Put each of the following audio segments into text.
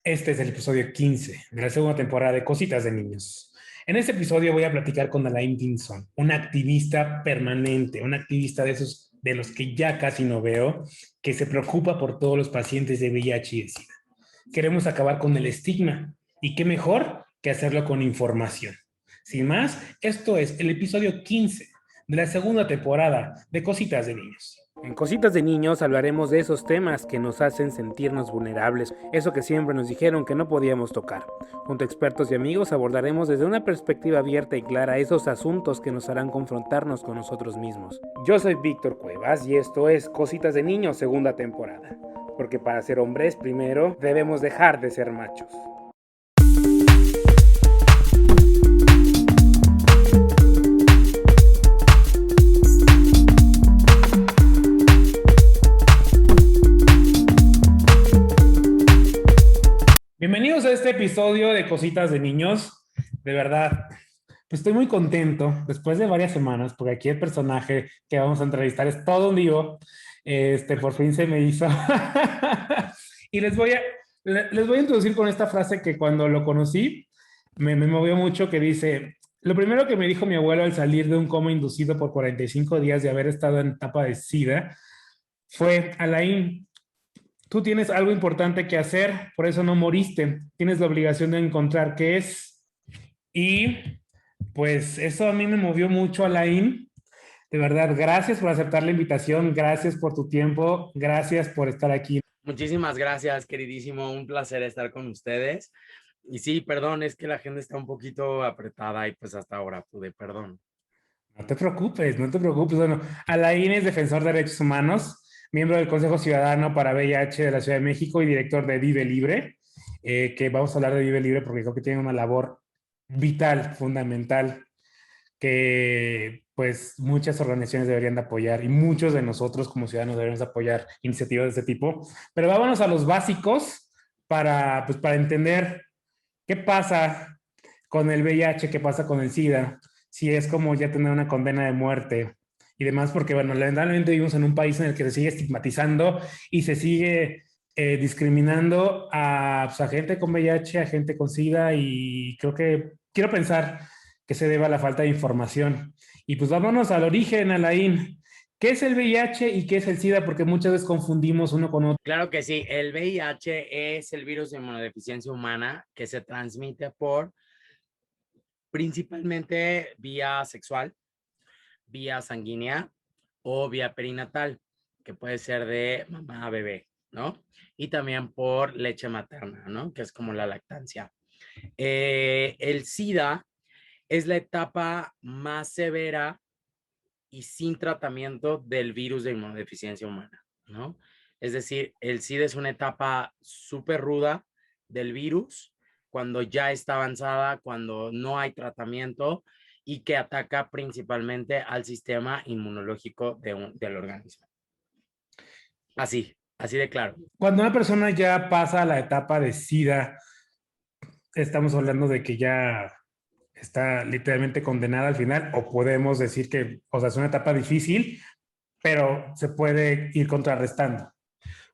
Este es el episodio 15 de la segunda temporada de Cositas de Niños. En este episodio voy a platicar con Alain Pinzón, una activista permanente, una activista de esos de los que ya casi no veo, que se preocupa por todos los pacientes de VIH y de SIDA. Queremos acabar con el estigma y qué mejor que hacerlo con información. Sin más, esto es el episodio 15 de la segunda temporada de Cositas de Niños. En Cositas de Niños hablaremos de esos temas que nos hacen sentirnos vulnerables, eso que siempre nos dijeron que no podíamos tocar. Junto a expertos y amigos abordaremos desde una perspectiva abierta y clara esos asuntos que nos harán confrontarnos con nosotros mismos. Yo soy Víctor Cuevas y esto es Cositas de Niños segunda temporada, porque para ser hombres primero debemos dejar de ser machos. Bienvenidos a este episodio de Cositas de Niños. De verdad, pues estoy muy contento después de varias semanas, porque aquí el personaje que vamos a entrevistar es todo un vivo. Por fin se me hizo. Y les voy a introducir con esta frase que cuando lo conocí me movió mucho, que dice, lo primero que me dijo mi abuelo al salir de un coma inducido por 45 días de haber estado en etapa de SIDA fue, Alain, tú tienes algo importante que hacer, por eso no moriste. Tienes la obligación de encontrar qué es. Y pues eso a mí me movió mucho, Alain. De verdad, gracias por aceptar la invitación, gracias por tu tiempo, gracias por estar aquí. Muchísimas gracias, queridísimo. Un placer estar con ustedes. Y sí, perdón, es que la agenda está un poquito apretada y pues hasta ahora pude, perdón. No te preocupes, no te preocupes. Bueno, Alain es defensor de derechos humanos, miembro del Consejo Ciudadano para VIH de la Ciudad de México y director de Vive Libre, que vamos a hablar de Vive Libre porque creo que tiene una labor vital, fundamental, que pues muchas organizaciones deberían de apoyar y muchos de nosotros como ciudadanos deberíamos de apoyar iniciativas de este tipo. Pero vámonos a los básicos para entender qué pasa con el VIH, qué pasa con el SIDA, si es como ya tener una condena de muerte y demás, porque bueno, lamentablemente vivimos en un país en el que se sigue estigmatizando y se sigue discriminando pues, a gente con VIH, a gente con SIDA y creo que quiero pensar que se deba a la falta de información. Y pues vámonos al origen, Alain. ¿Qué es el VIH y qué es el SIDA? Porque muchas veces confundimos uno con otro. Claro que sí, el VIH es el virus de inmunodeficiencia humana que se transmite por principalmente vía sexual, vía sanguínea o vía perinatal, que puede ser de mamá a bebé, ¿no? Y también por leche materna, ¿no? Que es como la lactancia. El SIDA es la etapa más severa y sin tratamiento del virus de inmunodeficiencia humana, ¿no? Es decir, el SIDA es una etapa súper ruda del virus cuando ya está avanzada, cuando no hay tratamiento y que ataca principalmente al sistema inmunológico del organismo. Así de claro. Cuando una persona ya pasa a la etapa de SIDA, estamos hablando de que ya está literalmente condenada al final, o podemos decir que, o sea, es una etapa difícil, pero se puede ir contrarrestando.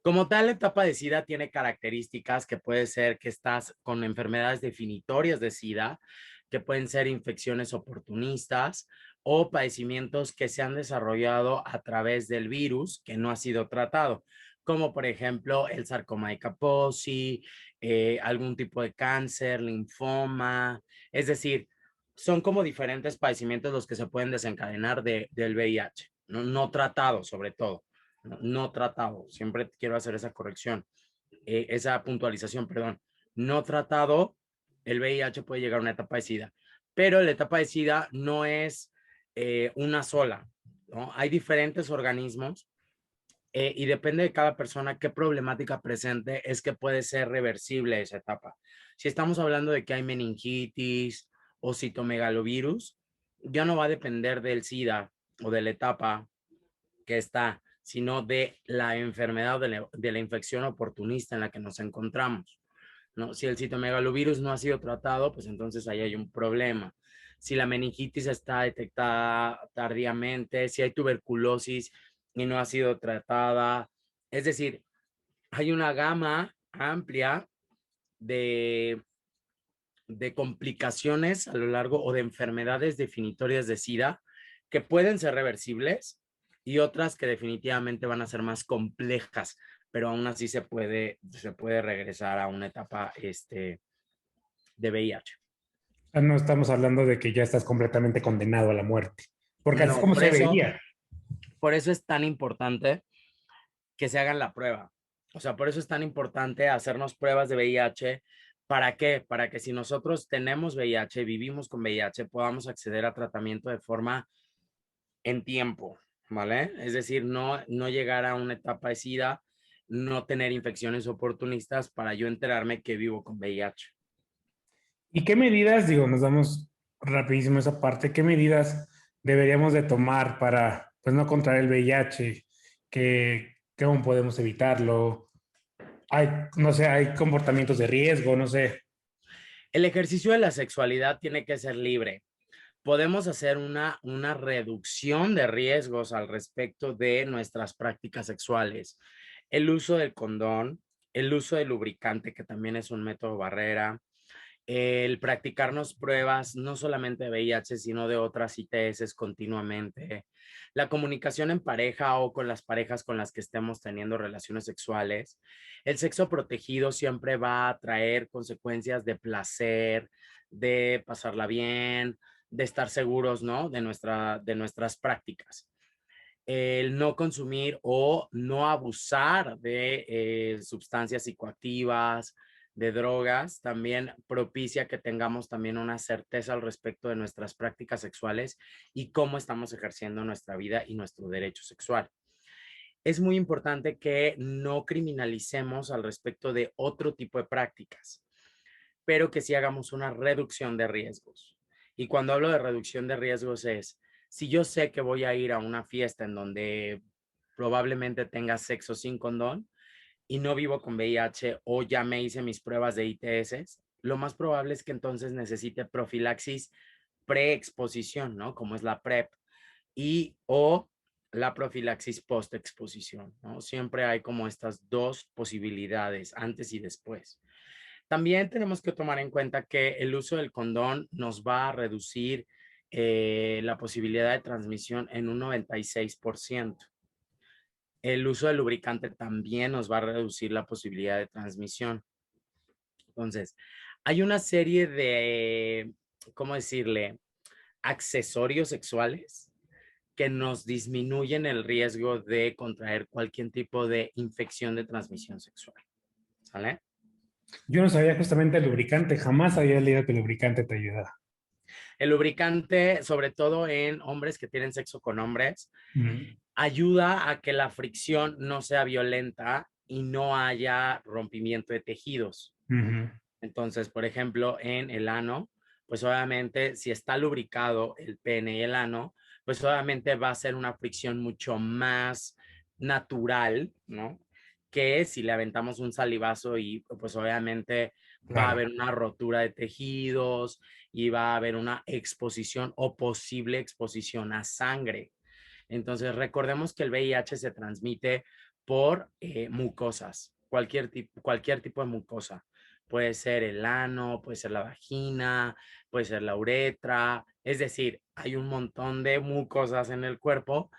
Como tal, la etapa de SIDA tiene características que puede ser que estás con enfermedades definitorias de SIDA, que pueden ser infecciones oportunistas o padecimientos que se han desarrollado a través del virus que no ha sido tratado, como por ejemplo el sarcoma de Kaposi, algún tipo de cáncer, linfoma, es decir, son como diferentes padecimientos los que se pueden desencadenar del VIH, no tratados sobre todo no tratado, siempre quiero hacer esa corrección, esa puntualización, perdón, no tratado, el VIH puede llegar a una etapa de SIDA, pero la etapa de SIDA no es una sola, ¿no? Hay diferentes organismos y depende de cada persona qué problemática presente es que puede ser reversible esa etapa. Si estamos hablando de que hay meningitis o citomegalovirus, ya no va a depender del SIDA o de la etapa que está, sino de la enfermedad de la infección oportunista en la que nos encontramos, ¿no? Si el citomegalovirus no ha sido tratado, pues entonces ahí hay un problema. Si la meningitis está detectada tardíamente, si hay tuberculosis y no ha sido tratada, es decir, hay una gama amplia de, de complicaciones a lo largo o de enfermedades definitorias de SIDA que pueden ser reversibles y otras que definitivamente van a ser más complejas, pero aún así se puede regresar a una etapa de VIH. sea, no estamos hablando de que ya estás completamente condenado a la muerte, porque así es No, como se veía. por eso es tan importante que se hagan la prueba. O sea, por eso es tan importante hacernos pruebas de VIH. ¿Para qué? Para que si nosotros tenemos VIH, vivimos con VIH, podamos acceder a tratamiento de forma en tiempo, ¿vale? Es decir, no llegar a una etapa de SIDA, no tener infecciones oportunistas para yo enterarme que vivo con VIH. ¿Y qué medidas, digo, nos damos rapidísimo esa parte, qué medidas deberíamos de tomar para, pues, no contraer el VIH? ¿Cómo podemos evitarlo? Hay, no sé, hay comportamientos de riesgo, no sé. El ejercicio de la sexualidad tiene que ser libre. Podemos hacer una reducción de riesgos al respecto de nuestras prácticas sexuales. El uso del condón, el uso del lubricante, que también es un método barrera, el practicarnos pruebas no solamente de VIH, sino de otras ITS continuamente, la comunicación en pareja o con las parejas con las que estemos teniendo relaciones sexuales. El sexo protegido siempre va a traer consecuencias de placer, de pasarla bien, de estar seguros, ¿no? De nuestras prácticas. El no consumir o no abusar de sustancias psicoactivas, de drogas, también propicia que tengamos también una certeza al respecto de nuestras prácticas sexuales y cómo estamos ejerciendo nuestra vida y nuestro derecho sexual. Es muy importante que no criminalicemos al respecto de otro tipo de prácticas, pero que sí hagamos una reducción de riesgos. Y cuando hablo de reducción de riesgos es, si yo sé que voy a ir a una fiesta en donde probablemente tenga sexo sin condón y no vivo con VIH o ya me hice mis pruebas de ITS, lo más probable es que entonces necesite profilaxis preexposición, ¿no? Como es la PrEP y o la profilaxis postexposición, ¿no? Siempre hay como estas dos posibilidades, antes y después. También tenemos que tomar en cuenta que el uso del condón nos va a reducir la posibilidad de transmisión en un 96%. El uso del lubricante también nos va a reducir la posibilidad de transmisión. Entonces, hay una serie de, ¿cómo decirle? Accesorios sexuales que nos disminuyen el riesgo de contraer cualquier tipo de infección de transmisión sexual. ¿Sale? Yo no sabía justamente el lubricante, jamás había leído que el lubricante te ayuda. El lubricante, sobre todo en hombres que tienen sexo con hombres, Ujú, ayuda a que la fricción no sea violenta y no haya rompimiento de tejidos. ujú. Entonces, por ejemplo, en el ano, pues obviamente si está lubricado el pene y el ano, pues obviamente va a ser una fricción mucho más natural, ¿no? Que si le aventamos un salivazo y pues obviamente va a Claro. haber una rotura de tejidos y va a haber una exposición o posible exposición a sangre. Entonces, recordemos que el VIH se transmite por mucosas, cualquier tipo de mucosa. Puede ser el ano, puede ser la vagina, puede ser la uretra. Es decir, hay un montón de mucosas en el cuerpo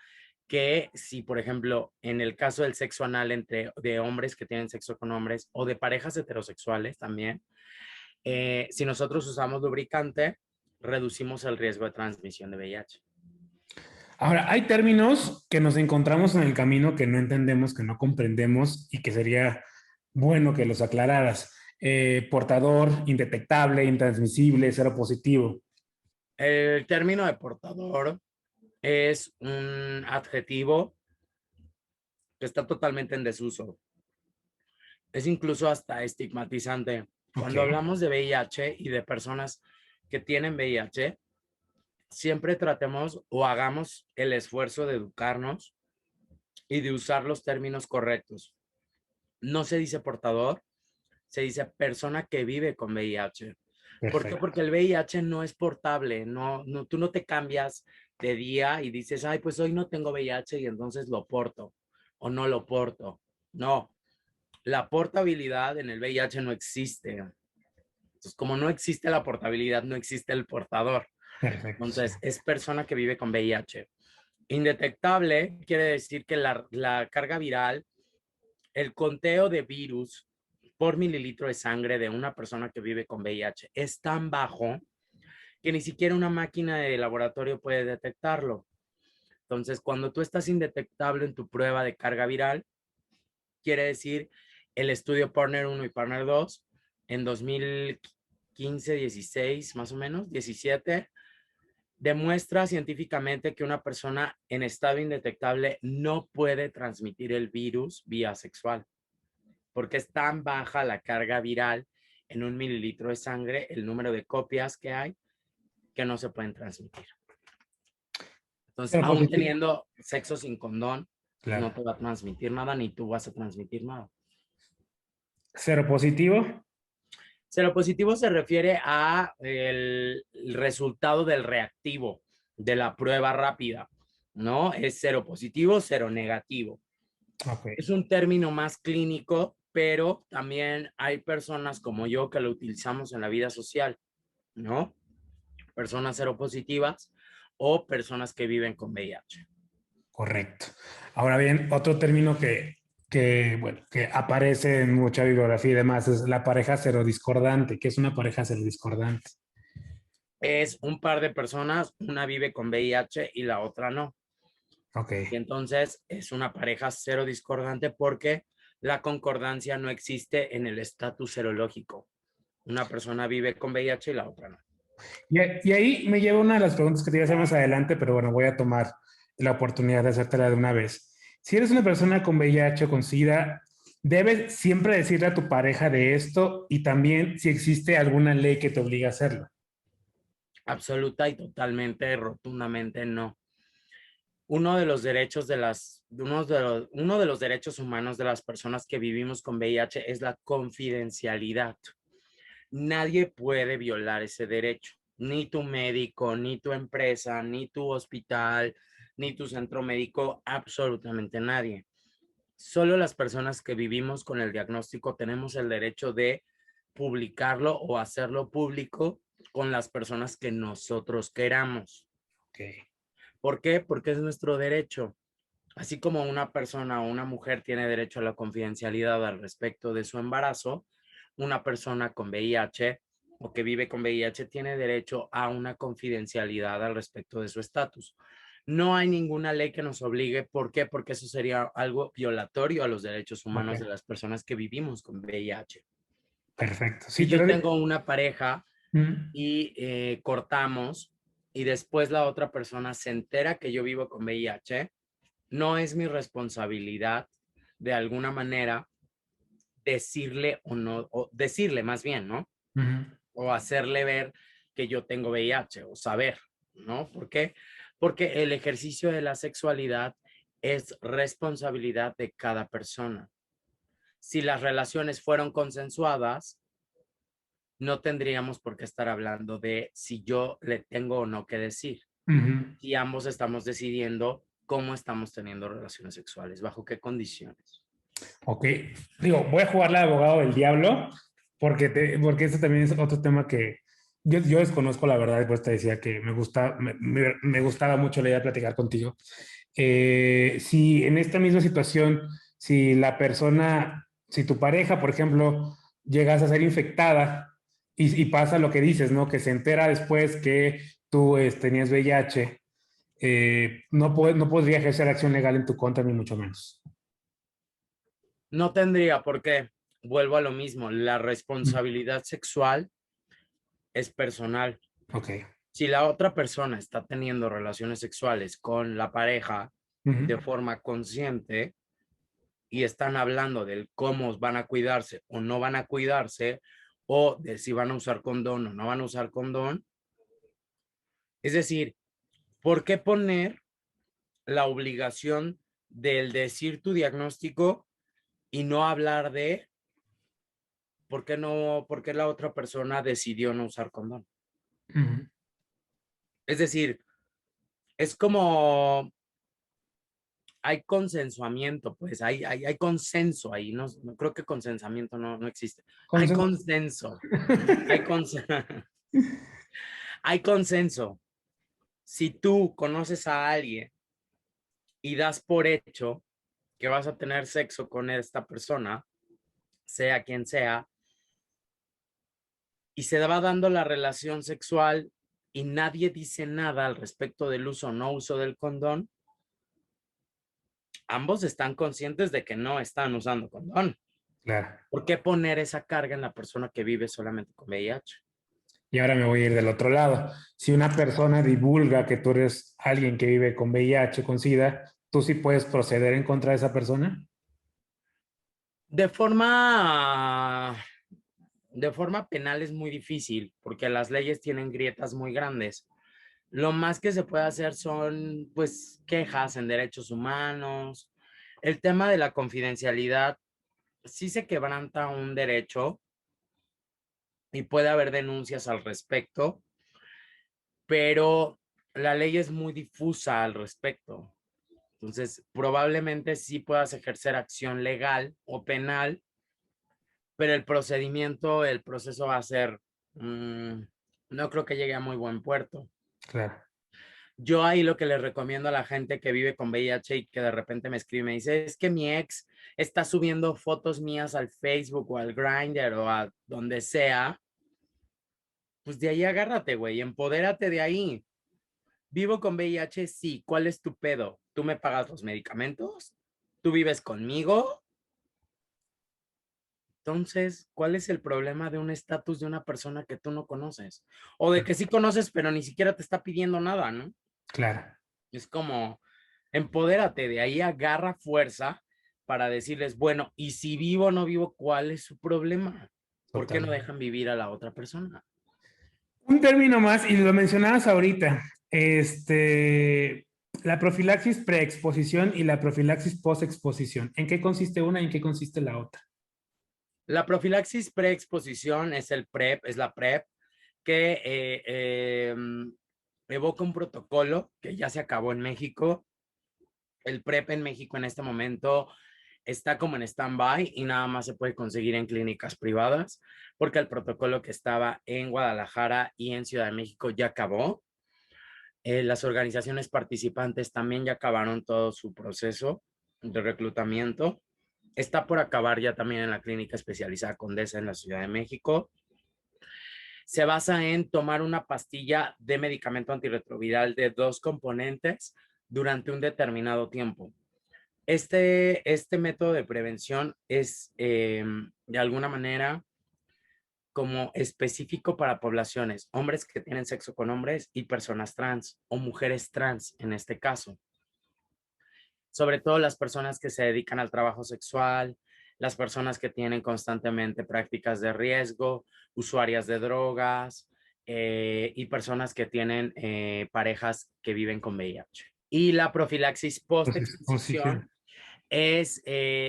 que si, por ejemplo, en el caso del sexo anal entre de hombres que tienen sexo con hombres o de parejas heterosexuales también, si nosotros usamos lubricante, reducimos el riesgo de transmisión de VIH. Ahora, hay términos que nos encontramos en el camino que no entendemos, que no comprendemos y que sería bueno que los aclararas. Portador, indetectable, intransmisible, cero positivo. El término de portador es un adjetivo que está totalmente en desuso. Es incluso hasta estigmatizante. Ok, Cuando hablamos de VIH y de personas que tienen VIH, siempre tratemos o hagamos el esfuerzo de educarnos y de usar los términos correctos. No se dice portador, se dice persona que vive con VIH. ¿Por qué? perfecto. Porque el VIH no es portable, tú no te cambias de día y dices, ay, pues hoy no tengo VIH y entonces lo porto o no lo porto. No, La portabilidad en el VIH no existe. Entonces, como no existe la portabilidad, no existe el portador. Perfecto, sí. Entonces, es persona que vive con VIH. Indetectable quiere decir que la carga viral, el conteo de virus por mililitro de sangre de una persona que vive con VIH es tan bajo que ni siquiera una máquina de laboratorio puede detectarlo. Entonces, cuando tú estás indetectable en tu prueba de carga viral, quiere decir el estudio Partner 1 y Partner 2 en 2015, 16, más o menos, 17, demuestra científicamente que una persona en estado indetectable no puede transmitir el virus vía sexual, porque es tan baja la carga viral en un mililitro de sangre, el número de copias que hay, que no se pueden transmitir. Entonces, Cero aún positivo. teniendo sexo sin condón, pues no Claro. te va a transmitir nada, ni tú vas a transmitir nada. Cero positivo. Seropositivo se refiere a el resultado del reactivo de la prueba rápida, ¿no? Es cero positivo, cero negativo. Ok. Es un término más clínico, pero también hay personas como yo que lo utilizamos en la vida social, ¿no? Personas seropositivas o personas que viven con VIH. Correcto. Ahora bien, otro término bueno, que aparece en mucha bibliografía y demás es la pareja serodiscordante. ¿Qué es una pareja serodiscordante? Es un par de personas, una vive con VIH y la otra no. Ok, Y entonces es una pareja cero discordante porque la concordancia no existe en el estatus serológico. Una persona vive con VIH y la otra no. y ahí me lleva una de las preguntas que te iba a hacer más adelante, pero bueno, voy a tomar la oportunidad de hacértela de una vez. Si eres una persona con VIH o con SIDA, ¿debes siempre decirle a tu pareja de esto y también si existe alguna ley que te obligue a hacerlo? Absoluta y totalmente, rotundamente no. Uno de los derechos humanos de las personas que vivimos con VIH es la confidencialidad. Nadie puede violar ese derecho, ni tu médico, ni tu empresa, ni tu hospital, ni tu centro médico, absolutamente nadie. Solo las personas que vivimos con el diagnóstico tenemos el derecho de publicarlo o hacerlo público con las personas que nosotros queramos. Ok, ¿Por qué? Porque es nuestro derecho. Así como una persona o una mujer tiene derecho a la confidencialidad al respecto de su embarazo, una persona con VIH o que vive con VIH tiene derecho a una confidencialidad al respecto de su estatus. No hay ninguna ley que nos obligue. ¿Por qué? Porque eso sería algo violatorio a los derechos ok, humanos de las personas que vivimos con VIH. perfecto. Sí, Si te yo lo digo. tengo una pareja Mm, y cortamos y después la otra persona se entera que yo vivo con VIH, no es mi responsabilidad de alguna manera decirle o no, o decirle más bien, ¿no? ujú. O hacerle ver que yo tengo VIH o saber, ¿no? ¿Por qué? Porque el ejercicio de la sexualidad es responsabilidad de cada persona. Si las relaciones fueron consensuadas, no tendríamos por qué estar hablando de si yo le tengo o no que decir. Ujú. Si ambos estamos decidiendo cómo estamos teniendo relaciones sexuales, bajo qué condiciones. Ok, digo, voy a jugarle al abogado del diablo porque este también es otro tema que yo desconozco la verdad y pues te decía que me gustaba mucho la idea de platicar contigo. Si en esta misma situación, si la persona, si tu pareja, por ejemplo, llegas a ser infectada y pasa lo que dices, ¿no? Que se entera después que tú tenías VIH, no podría ejercer acción legal en tu contra, ni mucho menos. No tendría por qué. Vuelvo a lo mismo. La Mm, responsabilidad sexual es personal. ok. Si la otra persona está teniendo relaciones sexuales con la pareja Ujú. de forma consciente y están hablando del cómo van a cuidarse o no van a cuidarse, o de si van a usar condón o no van a usar condón, es decir, ¿por qué poner la obligación del decir tu diagnóstico y no hablar de por qué la otra persona decidió no usar condón? Ujú. Es decir, es como hay consensuamiento, pues hay consenso ahí, no creo que consensamiento no existe. Hay Consen- consenso, hay, hay consenso. Si tú conoces a alguien y das por hecho que vas a tener sexo con esta persona, sea quien sea, y se va dando la relación sexual y nadie dice nada al respecto del uso o no uso del condón, ambos están conscientes de que no están usando condón. Claro. ¿Por qué poner esa carga en la persona que vive solamente con VIH? Y ahora me voy a ir del otro lado. Si una persona divulga que tú eres alguien que vive con VIH, con SIDA, ¿tú sí puedes proceder en contra de esa persona? De forma, de forma penal es muy difícil porque las leyes tienen grietas muy grandes. Lo más que se puede hacer son, pues, quejas en derechos humanos. El tema de la confidencialidad, sí se quebranta un derecho y puede haber denuncias al respecto, pero la ley es muy difusa al respecto. Entonces, probablemente sí puedas ejercer acción legal o penal, pero el procedimiento, el proceso va a ser, no creo que llegue a muy buen puerto. Claro. Yo ahí lo que les recomiendo a la gente que vive con VIH y que de repente me escribe y me dice, es que mi ex está subiendo fotos mías al Facebook o al Grindr o a donde sea, pues de ahí agárrate, güey, empodérate de ahí. Vivo con VIH, sí, ¿cuál es tu pedo? ¿Tú me pagas los medicamentos? ¿Tú vives conmigo? Entonces, ¿cuál es el problema de un estatus de una persona que tú no conoces? O de que sí conoces, pero ni siquiera te está pidiendo nada, ¿no? Claro. Es como, empodérate, de ahí agarra fuerza para decirles, bueno, y si vivo o no vivo, ¿cuál es su problema? ¿Por qué no Totalmente. dejan vivir a la otra persona? Un término más, y lo mencionabas ahorita, la profilaxis preexposición y la profilaxis postexposición. ¿En qué consiste una y en qué consiste la otra? La profilaxis preexposición es el PrEP, es la PrEP, que evoca un protocolo que ya se acabó en México. El PrEP en México en este momento está como en stand-by y nada más se puede conseguir en clínicas privadas porque el protocolo que estaba en Guadalajara y en Ciudad de México ya acabó. Las organizaciones participantes también ya acabaron todo su proceso de reclutamiento. Está por acabar ya también en la clínica especializada Condesa en la Ciudad de México. Se basa en tomar una pastilla de medicamento antirretroviral de 2 componentes durante un determinado tiempo. Este método de prevención es de alguna manera como específico para poblaciones, hombres que tienen sexo con hombres y personas trans o mujeres trans en este caso. Sobre todo las personas que se dedican al trabajo sexual, las personas que tienen constantemente prácticas de riesgo, usuarias de drogas y personas que tienen parejas que viven con VIH. Y la profilaxis Entonces, post-exposición posición. es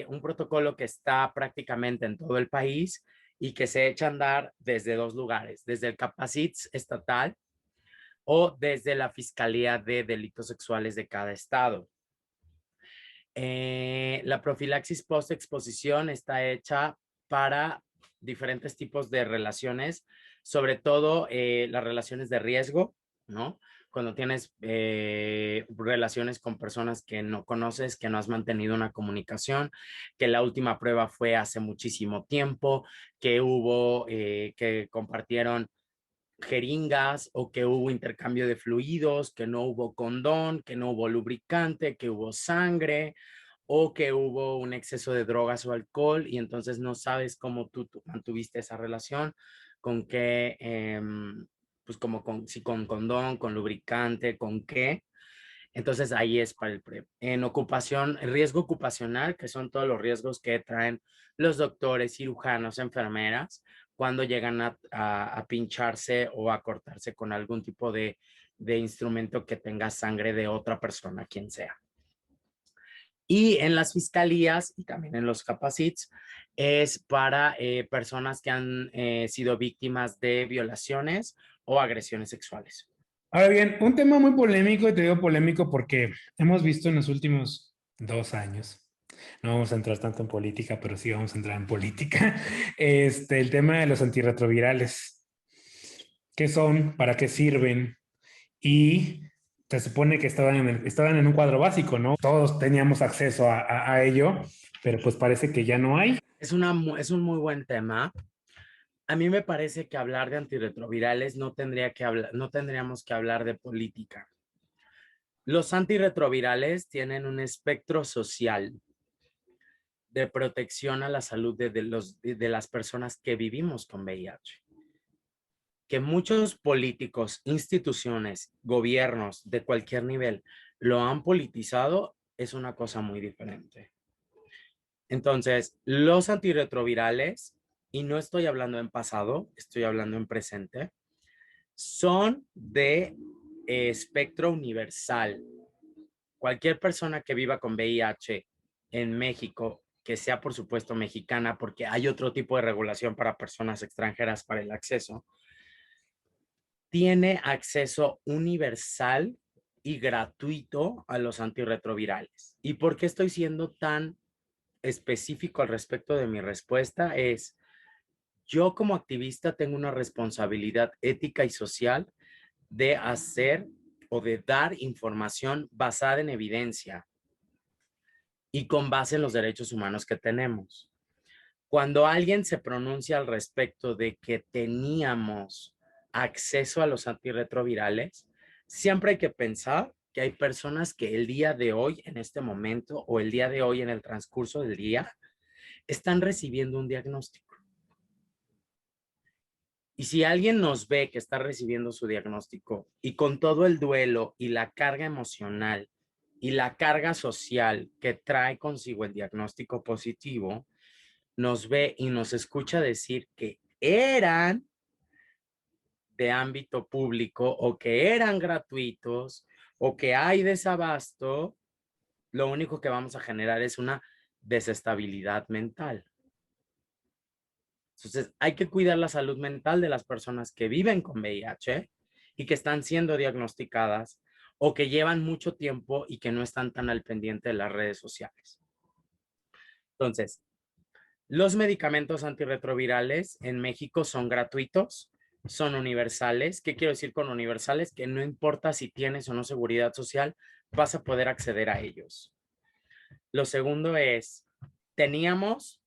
un protocolo que está prácticamente en todo el país y que se echa a andar desde 2 lugares, desde el Capacits estatal o desde la Fiscalía de Delitos Sexuales de cada estado. La profilaxis post-exposición está hecha para diferentes tipos de relaciones, sobre todo las relaciones de riesgo, ¿no? Cuando tienes relaciones con personas que no conoces, que no has mantenido una comunicación, que la última prueba fue hace muchísimo tiempo, que hubo, que compartieron jeringas o que hubo intercambio de fluidos, que no hubo condón, que no hubo lubricante, que hubo sangre o que hubo un exceso de drogas o alcohol y entonces no sabes cómo tú mantuviste esa relación, con qué, pues como con, si con condón, con lubricante, con qué. Entonces ahí es para el PrEP. En ocupación, el riesgo ocupacional, que son todos los riesgos que traen los doctores, cirujanos, enfermeras, cuando llegan a pincharse o a cortarse con algún tipo de instrumento que tenga sangre de otra persona, quien sea. Y en las fiscalías y también en los capacits es para personas que han sido víctimas de violaciones o agresiones sexuales. Ahora bien, un tema muy polémico, y te digo polémico porque hemos visto en los últimos 2 años. No vamos a entrar tanto en política, pero sí vamos a entrar en política. El tema de los antirretrovirales. ¿Qué son? ¿Para qué sirven? Y se supone que estaban en un cuadro básico, ¿no? Todos teníamos acceso a ello, pero pues parece que ya no hay. Es un muy buen tema. A mí me parece que hablar de antirretrovirales no tendríamos que hablar de política. Los antirretrovirales tienen un espectro social de protección a la salud de las personas que vivimos con VIH. Que muchos políticos, instituciones, gobiernos de cualquier nivel lo han politizado es una cosa muy diferente. Entonces, los antirretrovirales, y no estoy hablando en pasado, estoy hablando en presente, son de espectro universal. Cualquier persona que viva con VIH en México, que sea por supuesto mexicana, porque hay otro tipo de regulación para personas extranjeras para el acceso, tiene acceso universal y gratuito a los antirretrovirales. ¿Y por qué estoy siendo tan específico al respecto de mi respuesta? Es, yo como activista tengo una responsabilidad ética y social de hacer o de dar información basada en evidencia y con base en los derechos humanos que tenemos. Cuando alguien se pronuncia al respecto de que teníamos acceso a los antirretrovirales, siempre hay que pensar que hay personas que el día de hoy, en este momento, o el día de hoy, en el transcurso del día, están recibiendo un diagnóstico. Y si alguien nos ve que está recibiendo su diagnóstico y con todo el duelo y la carga emocional y la carga social que trae consigo el diagnóstico positivo, nos ve y nos escucha decir que eran de ámbito público o que eran gratuitos o que hay desabasto, lo único que vamos a generar es una desestabilidad mental. Entonces, hay que cuidar la salud mental de las personas que viven con VIH y que están siendo diagnosticadas o que llevan mucho tiempo y que no están tan al pendiente de las redes sociales. Entonces, los medicamentos antirretrovirales en México son gratuitos, son universales. ¿Qué quiero decir con universales? Que no importa si tienes o no seguridad social, vas a poder acceder a ellos. Lo segundo es, tenemos.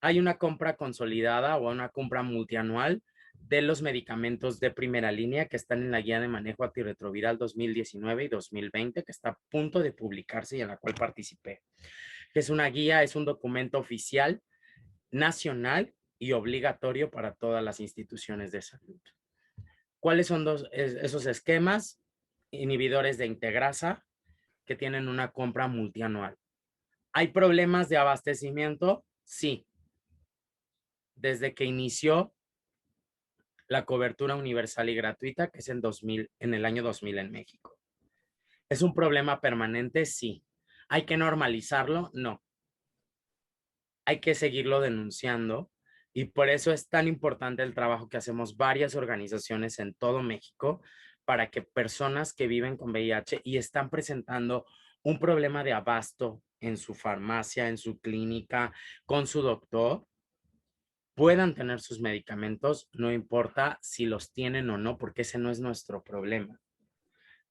Hay una compra consolidada o una compra multianual de los medicamentos de primera línea que están en la guía de manejo antirretroviral 2019 y 2020, que está a punto de publicarse y en la cual participé. Es una guía, es un documento oficial, nacional y obligatorio para todas las instituciones de salud. ¿Cuáles son esos esquemas? Inhibidores de integrasa que tienen una compra multianual. ¿Hay problemas de abastecimiento? Sí. Desde que inició la cobertura universal y gratuita, que es en el año 2000 en México. ¿Es un problema permanente? Sí. ¿Hay que normalizarlo? No. Hay que seguirlo denunciando y por eso es tan importante el trabajo que hacemos varias organizaciones en todo México para que personas que viven con VIH y están presentando un problema de abasto en su farmacia, en su clínica, con su doctor, puedan tener sus medicamentos, no importa si los tienen o no, porque ese no es nuestro problema.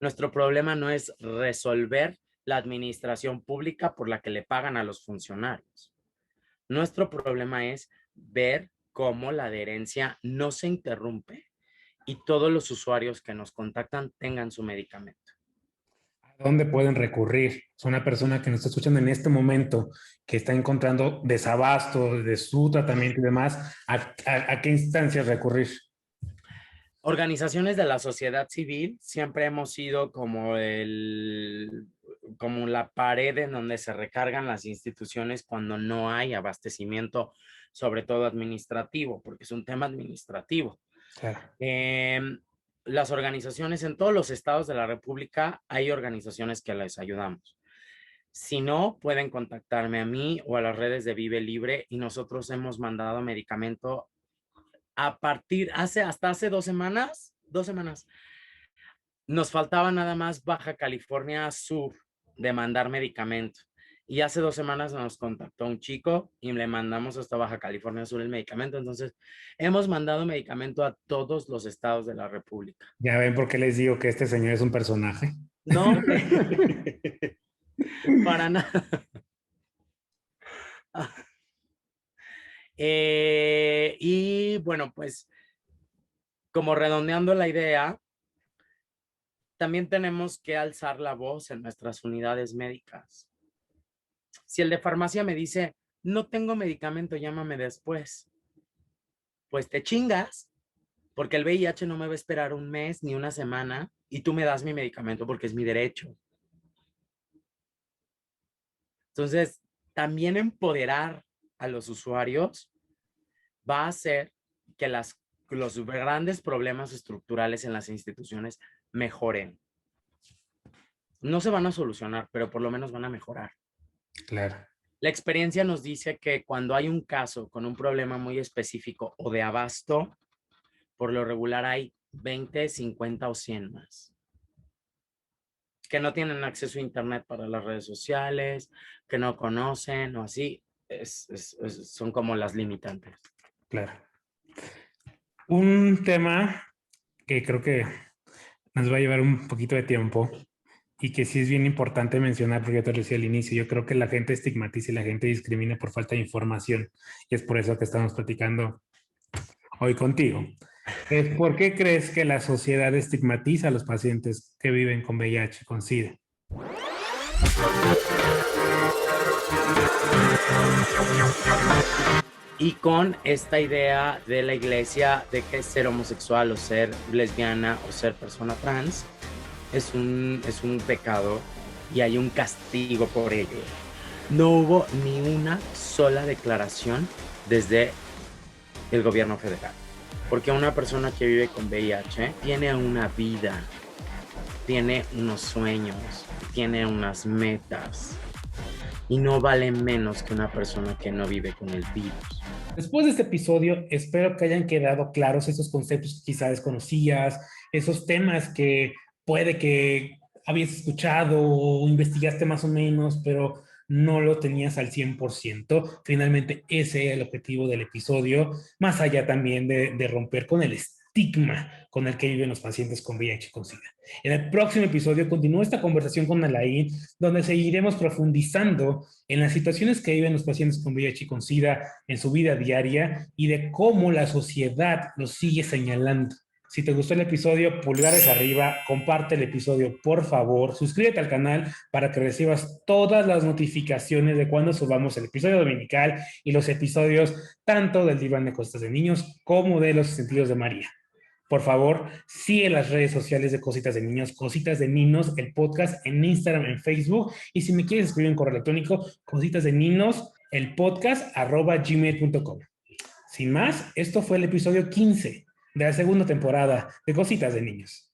Nuestro problema no es resolver la administración pública por la que le pagan a los funcionarios. Nuestro problema es ver cómo la adherencia no se interrumpe y todos los usuarios que nos contactan tengan su medicamento. ¿A dónde pueden recurrir? Es una persona que nos está escuchando en este momento, que está encontrando desabasto de su tratamiento y demás. ¿A qué instancias recurrir? Organizaciones de la sociedad civil siempre hemos sido como la pared en donde se recargan las instituciones cuando no hay abastecimiento, sobre todo administrativo, porque es un tema administrativo. Claro. Las organizaciones en todos los estados de la República hay organizaciones que les ayudamos. Si no, pueden contactarme a mí o a las redes de Vive Libre y nosotros hemos mandado medicamento hasta hace 2 semanas, nos faltaba nada más Baja California Sur de mandar medicamento. Y hace 2 semanas nos contactó un chico y le mandamos hasta Baja California Sur el medicamento. Entonces, hemos mandado medicamento a todos los estados de la República. Ya ven por qué les digo que este señor es un personaje. No, hombre, para nada. Y bueno, pues como redondeando la idea, también tenemos que alzar la voz en nuestras unidades médicas. Si el de farmacia me dice, no tengo medicamento, llámame después, pues te chingas, porque el VIH no me va a esperar un mes ni una semana y tú me das mi medicamento porque es mi derecho. Entonces, también empoderar a los usuarios va a hacer que los grandes problemas estructurales en las instituciones mejoren. No se van a solucionar, pero por lo menos van a mejorar. Claro. La experiencia nos dice que cuando hay un caso con un problema muy específico o de abasto, por lo regular hay 20, 50 o 100 más que no tienen acceso a internet para las redes sociales, que no conocen o así. Son como las limitantes. Claro. Un tema que creo que nos va a llevar un poquito de tiempo y que sí es bien importante mencionar, porque yo te lo decía al inicio, yo creo que la gente estigmatiza y la gente discrimina por falta de información, y es por eso que estamos platicando hoy contigo. ¿Por qué crees que la sociedad estigmatiza a los pacientes que viven con VIH, con SIDA? Y con esta idea de la iglesia de que ser homosexual o ser lesbiana o ser persona trans es un pecado y hay un castigo por ello. No hubo ni una sola declaración desde el gobierno federal. Porque una persona que vive con VIH tiene una vida, tiene unos sueños, tiene unas metas y no vale menos que una persona que no vive con el virus. Después de este episodio, espero que hayan quedado claros esos conceptos que quizás desconocías, esos temas que puede que habías escuchado o investigaste más o menos, pero no lo tenías al 100%. Finalmente, ese es el objetivo del episodio, más allá también de romper con el estigma con el que viven los pacientes con VIH y con SIDA. En el próximo episodio continúa esta conversación con Alain, donde seguiremos profundizando en las situaciones que viven los pacientes con VIH y con SIDA en su vida diaria y de cómo la sociedad los sigue señalando. Si te gustó el episodio, pulgares arriba, comparte el episodio, por favor, suscríbete al canal para que recibas todas las notificaciones de cuando subamos el episodio dominical y los episodios tanto del Diván de Cositas de Niños como de Los Sentidos de María. Por favor, sigue las redes sociales de Cositas de Niños, Cositas de Ninos, el podcast en Instagram, en Facebook. Y si me quieres escribir en correo electrónico, Cositas de Ninos, el podcast @gmail.com. Sin más, esto fue el episodio 15 de la segunda temporada de Cositas de Niños.